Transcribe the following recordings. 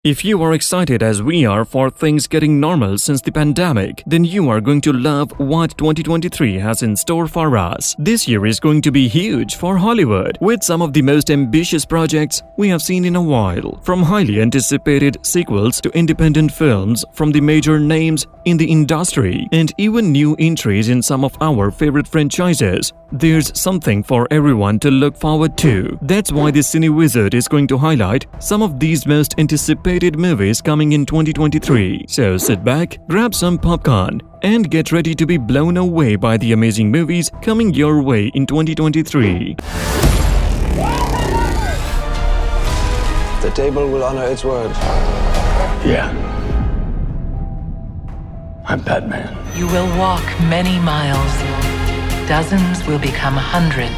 If you are excited as we are for things getting normal since the pandemic, then you are going to love what 2023 has in store for us. This year is going to be huge for Hollywood, with some of the most ambitious projects we have seen in a while. From highly anticipated sequels to independent films from the major names in the industry, and even new entries in some of our favorite franchises, there's something for everyone to look forward to. That's why the Cine Wizard is going to highlight some of these most anticipated movies coming in 2023. So sit back, grab some popcorn, and get ready to be blown away by the amazing movies coming your way in 2023. The table will honor its word. Yeah. I'm Batman. You will walk many miles. Dozens will become hundreds.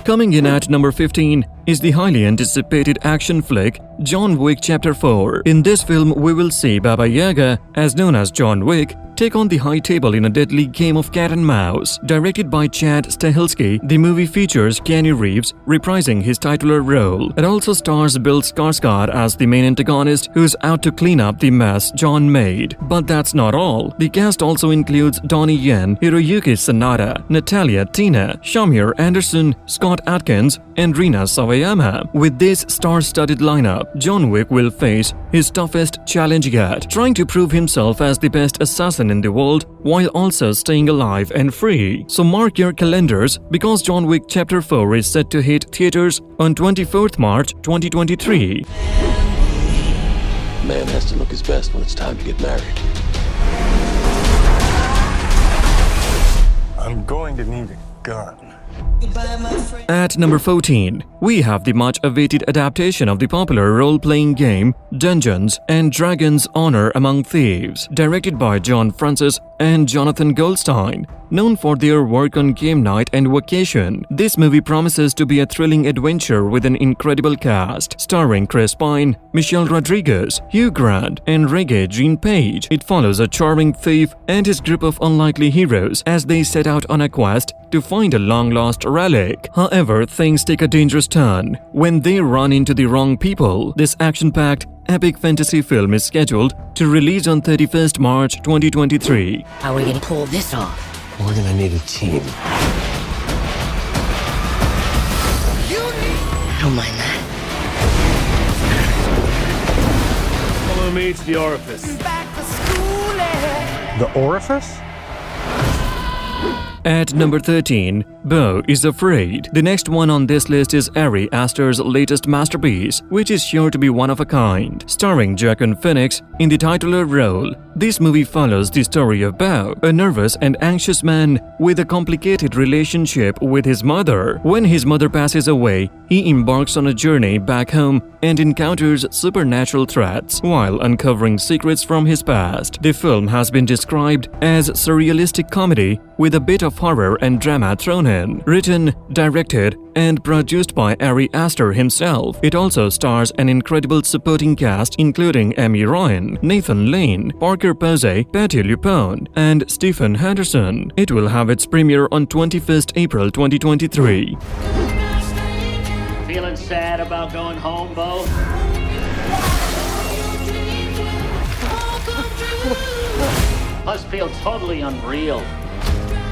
Coming in at number 15 is the highly anticipated action flick John Wick Chapter 4. In this film, we will see Baba Yaga, as known as John Wick, take on the high table in a deadly game of cat and mouse. Directed by Chad Stahelski, the movie features Keanu Reeves reprising his titular role. It also stars Bill Skarsgård as the main antagonist who's out to clean up the mess John made. But that's not all. The cast also includes Donnie Yen, Hiroyuki Sanada, Natalia Tina, Shamir Anderson, Scott Atkins, and Rina Sawayama. With this star-studded lineup, John Wick will face his toughest challenge yet, trying to prove himself as the best assassin in the world while also staying alive and free. So mark your calendars, because John Wick Chapter 4 is set to hit theaters on 24th March 2023. Man has to look his best when it's time to get married. I'm going to need a gun. At number 14, we have the much-awaited adaptation of the popular role-playing game Dungeons & Dragons: Honor Among Thieves, directed by John Francis and Jonathan Goldstein. Known for their work on Game Night and Vacation, this movie promises to be a thrilling adventure with an incredible cast, starring Chris Pine, Michelle Rodriguez, Hugh Grant, and Regé Jean Page. It follows a charming thief and his group of unlikely heroes as they set out on a quest to find a long-lost relic. However, things take a dangerous turn when they run into the wrong people. This action-packed epic fantasy film is scheduled to release on 31st March 2023. How are we gonna pull this off? We're gonna need a team. I don't mind that. Follow me to the orifice. The orifice? At number 13, Beau is Afraid. The next one on this list is Ari Aster's latest masterpiece, which is sure to be one of a kind. Starring Joaquin Phoenix in the titular role, this movie follows the story of Beau, a nervous and anxious man with a complicated relationship with his mother. When his mother passes away, he embarks on a journey back home and encounters supernatural threats while uncovering secrets from his past. The film has been described as surrealistic comedy with a bit of horror and drama thrown in. Written, directed, and produced by Ari Aster himself, it also stars an incredible supporting cast including Amy Ryan, Nathan Lane, Parker Posey, Patti LuPone, and Stephen Henderson. It will have its premiere on 21st April 2023. Feeling sad about going home, Beau? Must feel totally unreal.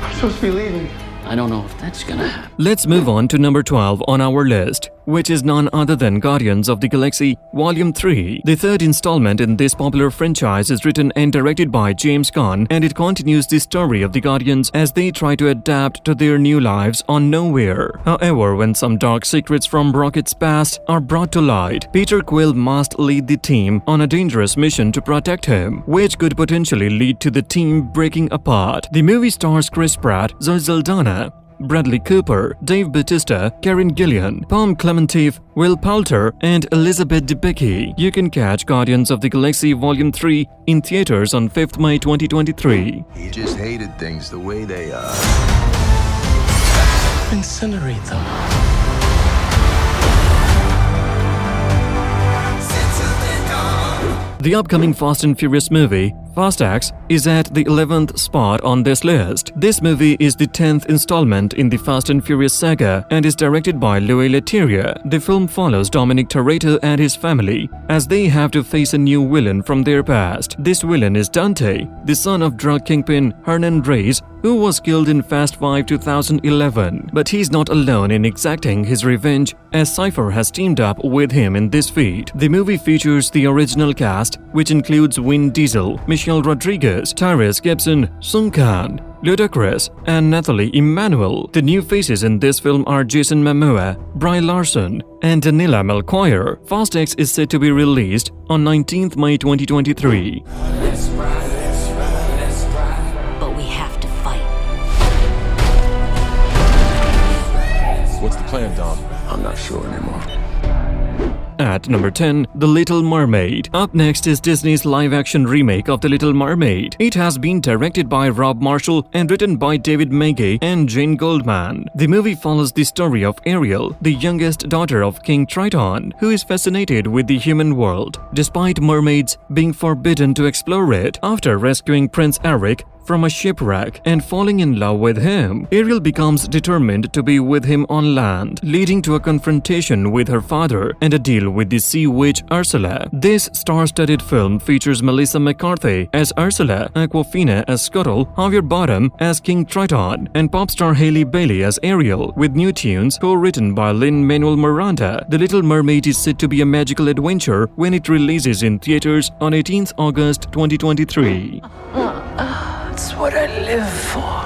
I'm supposed to be leaving. I don't know if that's gonna happen. Let's move on to number 12 on our list, which is none other than Guardians of the Galaxy Volume 3. The third installment in this popular franchise is written and directed by James Gunn, and it continues the story of the Guardians as they try to adapt to their new lives on Nowhere. However, when some dark secrets from Rocket's past are brought to light, Peter Quill must lead the team on a dangerous mission to protect him, which could potentially lead to the team breaking apart. The movie stars Chris Pratt, Zoe Saldana, Bradley Cooper, Dave Bautista, Karen Gillan, Pom Klementieff, Will Poulter, and Elizabeth Debicki. You can catch Guardians of the Galaxy Volume 3 in theaters on 5th May 2023. He just hated things the way they are. Incinerate them. The upcoming Fast and Furious movie Fast X is at the 11th spot on this list. This movie is the 10th installment in the Fast and Furious saga and is directed by Louis Leterrier. The film follows Dominic Toretto and his family as they have to face a new villain from their past. This villain is Dante, the son of drug kingpin Hernan Reyes, who was killed in Fast 5 2011. But he's not alone in exacting his revenge, as Cypher has teamed up with him in this feat. The movie features the original cast, which includes Vin Diesel, Michelle Rodriguez, Tyrese Gibson, Sung Khan, Ludacris, and Nathalie Emmanuel. The new faces in this film are Jason Momoa, Brie Larson, and Daniela Melchior. Fast X is set to be released on 19th May 2023. But we have to fight. What's the plan, Dom? I'm not sure anymore. At number 10, The Little Mermaid. Up next is Disney's live-action remake of The Little Mermaid. It has been directed by Rob Marshall and written by David Mackay and Jane Goldman. The movie follows the story of Ariel, the youngest daughter of King Triton, who is fascinated with the human world, despite mermaids being forbidden to explore it. After rescuing Prince Eric from a shipwreck and falling in love with him, Ariel becomes determined to be with him on land, leading to a confrontation with her father and a deal with the sea witch Ursula. This star-studded film features Melissa McCarthy as Ursula, Awkwafina as Scuttle, Javier Bardem as King Triton, and pop star Hailey Bailey as Ariel, with new tunes co-written by Lin-Manuel Miranda. The Little Mermaid is said to be a magical adventure when it releases in theaters on 18th August 2023. It's what I live for.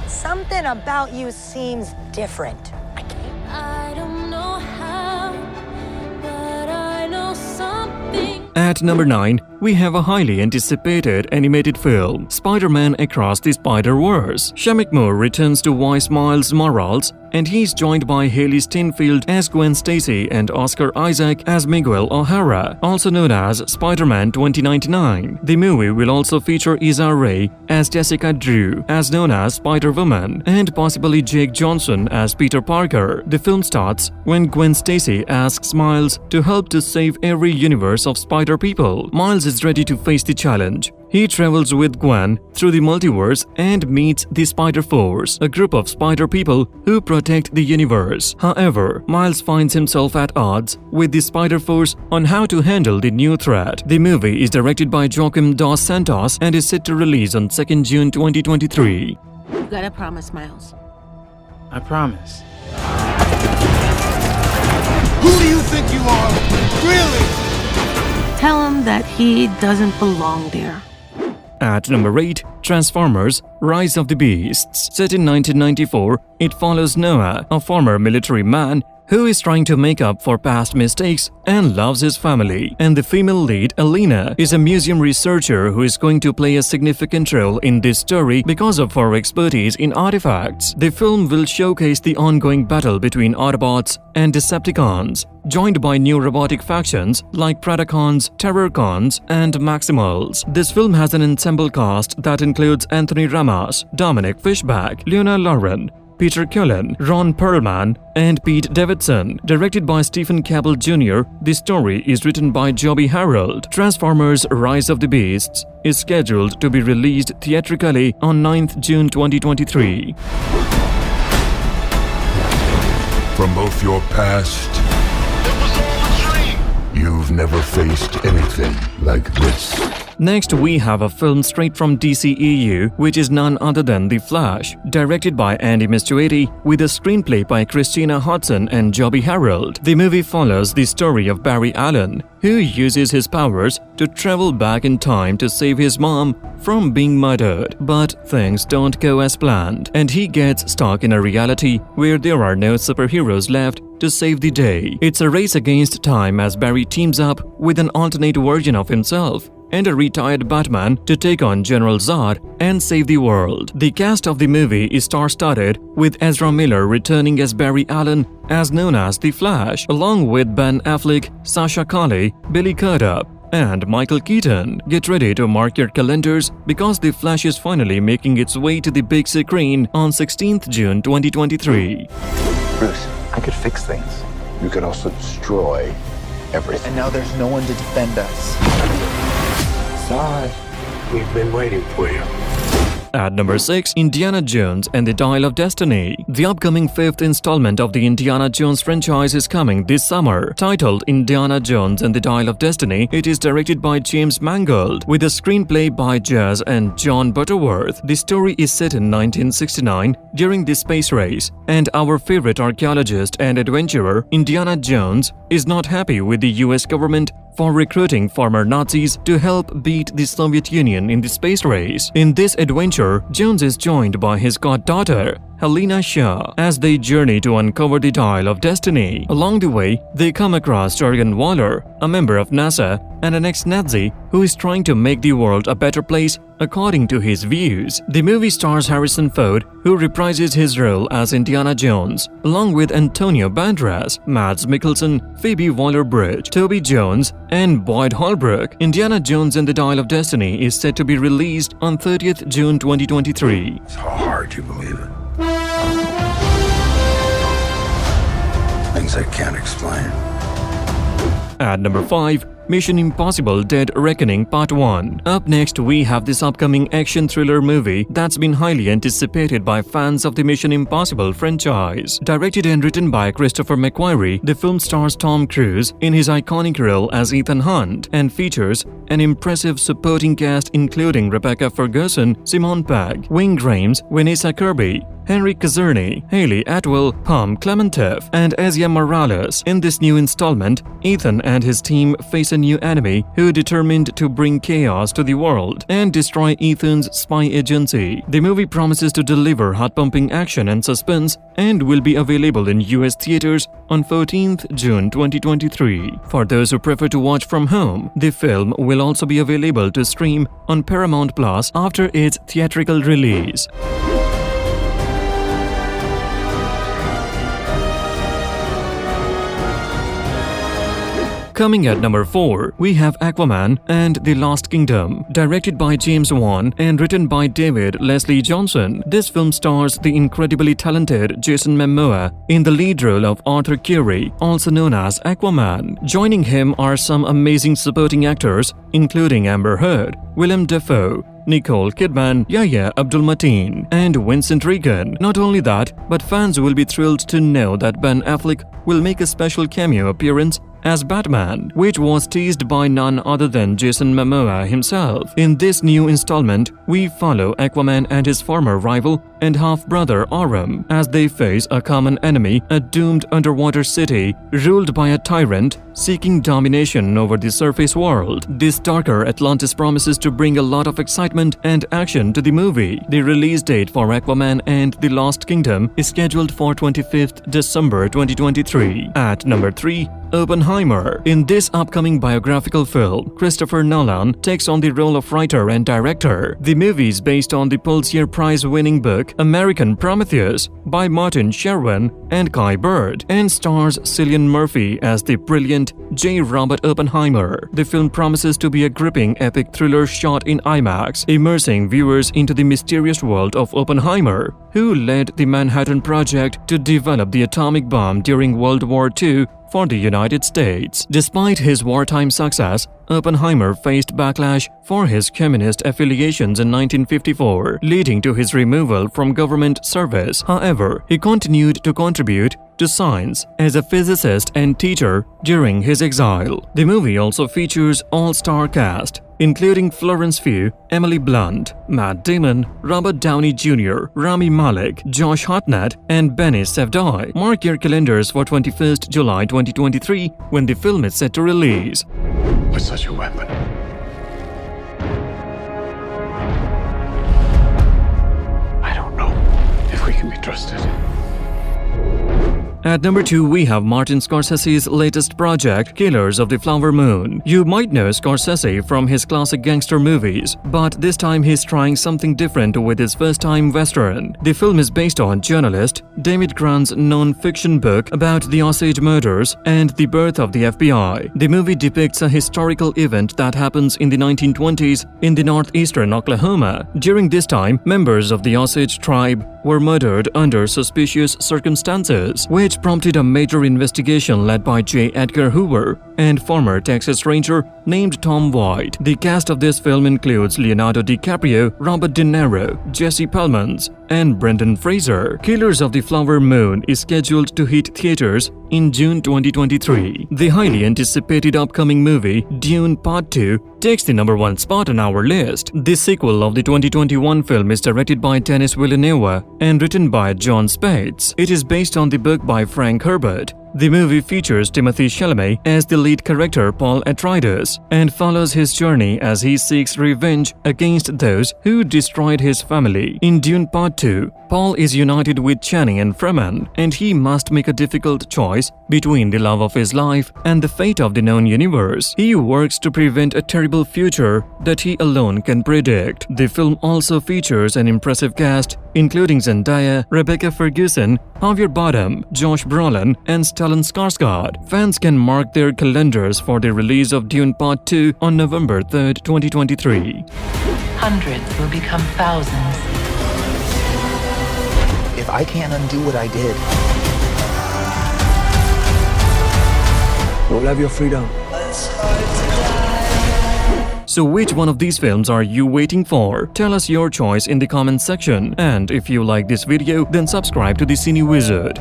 Something about you seems different. I don't know how, but I know something. At number 9, we have a highly anticipated animated film, Spider-Man Across the Spider-Verse. Shameik Moore returns to voice Miles Morales, and he's joined by Haley Steinfeld as Gwen Stacy and Oscar Isaac as Miguel O'Hara, also known as Spider-Man 2099. The movie will also feature Issa Rae as Jessica Drew, as known as Spider-Woman, and possibly Jake Johnson as Peter Parker. The film starts when Gwen Stacy asks Miles to help to save every universe of Spider people. Miles is ready to face the challenge. He travels with Gwen through the multiverse and meets the Spider-Force, a group of spider people who protect the universe. However, Miles finds himself at odds with the Spider-Force on how to handle the new threat. The movie is directed by Joaquim dos Santos and is set to release on 2nd June 2023. You gotta promise, Miles. I promise. Who do you think you are? Really? Tell him that he doesn't belong there. At number 8, Transformers: Rise of the Beasts. Set in 1994, it follows Noah, a former military man who is trying to make up for past mistakes and loves his family. And the female lead, Alina, is a museum researcher who is going to play a significant role in this story because of her expertise in artifacts. The film will showcase the ongoing battle between Autobots and Decepticons, joined by new robotic factions like Predacons, Terrorcons, and Maximals. This film has an ensemble cast that includes Anthony Ramos, Dominic Fishback, Leona Lauren, Peter Cullen, Ron Perlman, and Pete Davidson. Directed by Stephen Cable Jr., the story is written by Joby Harold. Transformers: Rise of the Beasts is scheduled to be released theatrically on 9th June 2023. From both your past, you've never faced anything like this. Next, we have a film straight from DCEU, which is none other than The Flash, directed by Andy Muschietti, with a screenplay by Christina Hodson and Joby Harold. The movie follows the story of Barry Allen, who uses his powers to travel back in time to save his mom from being murdered. But things don't go as planned, and he gets stuck in a reality where there are no superheroes left to save the day. It's a race against time as Barry teams up with an alternate version of himself and a retired Batman to take on General Zod and save the world. The cast of the movie is star-studded, with Ezra Miller returning as Barry Allen, as known as The Flash, along with Ben Affleck, Sasha Calle, Billy Crudup, and Michael Keaton. Get ready to mark your calendars because The Flash is finally making its way to the big screen on 16th June 2023. Bruce, I could fix things. You could also destroy everything. And now there's no one to defend us. Sorry. We've been waiting for you. At number 6, Indiana Jones and the Dial of Destiny. The upcoming 5th installment of the Indiana Jones franchise is coming this summer. Titled Indiana Jones and the Dial of Destiny, it is directed by James Mangold, with a screenplay by Jazz and John Butterworth. The story is set in 1969 during the space race, and our favorite archaeologist and adventurer, Indiana Jones, is not happy with the US government for recruiting former Nazis to help beat the Soviet Union in the space race. In this adventure, Jones is joined by his goddaughter, Helena Shaw, as they journey to uncover the Dial of Destiny. Along the way, they come across Jurgen Waller, a member of NASA and an ex-Nazi who is trying to make the world a better place according to his views. The movie stars Harrison Ford, who reprises his role as Indiana Jones, along with Antonio Banderas, Mads Mikkelsen, Phoebe Waller-Bridge, Toby Jones, and Boyd Holbrook. Indiana Jones and the Dial of Destiny is set to be released on 30th June 2023. It's how hard you believe it. Things I can't explain. At number 5, Mission Impossible Dead Reckoning Part 1. Up next, we have this upcoming action thriller movie that's been highly anticipated by fans of the Mission Impossible franchise. Directed and written by Christopher McQuarrie, the film stars Tom Cruise in his iconic role as Ethan Hunt and features an impressive supporting cast including Rebecca Ferguson, Simone Pegg, Wing Rhames, Vanessa Kirby, Henry Kazerny, Haley Atwell, Pam Clementeff, and Asia Morales. In this new installment, Ethan and his team face a new enemy who are determined to bring chaos to the world and destroy Ethan's spy agency. The movie promises to deliver heart-pumping action and suspense and will be available in US theaters on 14th June 2023. For those who prefer to watch from home, the film will also be available to stream on Paramount Plus after its theatrical release. Coming at number 4, we have Aquaman and the Lost Kingdom. Directed by James Wan and written by David Leslie Johnson, this film stars the incredibly talented Jason Momoa in the lead role of Arthur Curry, also known as Aquaman. Joining him are some amazing supporting actors, including Amber Heard, Willem Dafoe, Nicole Kidman, Yahya Abdul-Mateen, and Vincent Regan. Not only that, but fans will be thrilled to know that Ben Affleck will make a special cameo appearance as Batman, which was teased by none other than Jason Momoa himself. In this new installment, we follow Aquaman and his former rival and half-brother Aram as they face a common enemy, a doomed underwater city ruled by a tyrant seeking domination over the surface world. This darker Atlantis promises to bring a lot of excitement and action to the movie. The release date for Aquaman and the Lost Kingdom is scheduled for 25th December 2023. At number 3, Oppenheimer. In this upcoming biographical film, Christopher Nolan takes on the role of writer and director. The movie is based on the Pulitzer Prize-winning book American Prometheus by Martin Sherwin and Kai Bird, and stars Cillian Murphy as the brilliant J. Robert Oppenheimer. The film promises to be a gripping epic thriller shot in IMAX, immersing viewers into the mysterious world of Oppenheimer, who led the Manhattan Project to develop the atomic bomb during World War II for the United States. Despite his wartime success, Oppenheimer faced backlash for his communist affiliations in 1954, leading to his removal from government service. However, he continued to contribute to science as a physicist and teacher during his exile. The movie also features all-star cast, including Florence Pugh, Emily Blunt, Matt Damon, Robert Downey Jr., Rami Malek, Josh Hartnett, and Benny Safdie. Mark your calendars for 21st July 2023 when the film is set to release. With such a weapon, I don't know if we can be trusted. At number 2, we have Martin Scorsese's latest project, Killers of the Flower Moon. You might know Scorsese from his classic gangster movies, but this time he's trying something different with his first-time western. The film is based on journalist David Grant's non-fiction book about the Osage murders and the birth of the FBI. The movie depicts a historical event that happens in the 1920s in the northeastern Oklahoma. During this time, members of the Osage tribe were murdered under suspicious circumstances, which prompted a major investigation led by J. Edgar Hoover, and former Texas Ranger named Tom White. The cast of this film includes Leonardo DiCaprio, Robert De Niro, Jesse Plemons, and Brendan Fraser. Killers of the Flower Moon is scheduled to hit theaters in June 2023. The highly anticipated upcoming movie Dune Part 2 takes the #1 spot on our list. The sequel of the 2021 film is directed by Denis Villeneuve and written by John Spates. It is based on the book by Frank Herbert. The movie features Timothée Chalamet as the lead character Paul Atreides and follows his journey as he seeks revenge against those who destroyed his family. In Dune Part 2, Paul is united with Chani and Fremen, and he must make a difficult choice between the love of his life and the fate of the known universe. He works to prevent a terrible future that he alone can predict. The film also features an impressive cast, including Zendaya, Rebecca Ferguson, Javier Bardem, Josh Brolin, and Stellan Skarsgård. Fans can mark their calendars for the release of Dune Part 2 on November 3rd, 2023. Hundreds will become thousands. If I can't undo what I did, You'll have your freedom. So which one of these films are you waiting for? Tell us your choice in the comments section. And if you like this video, then subscribe to the Cine Wizard.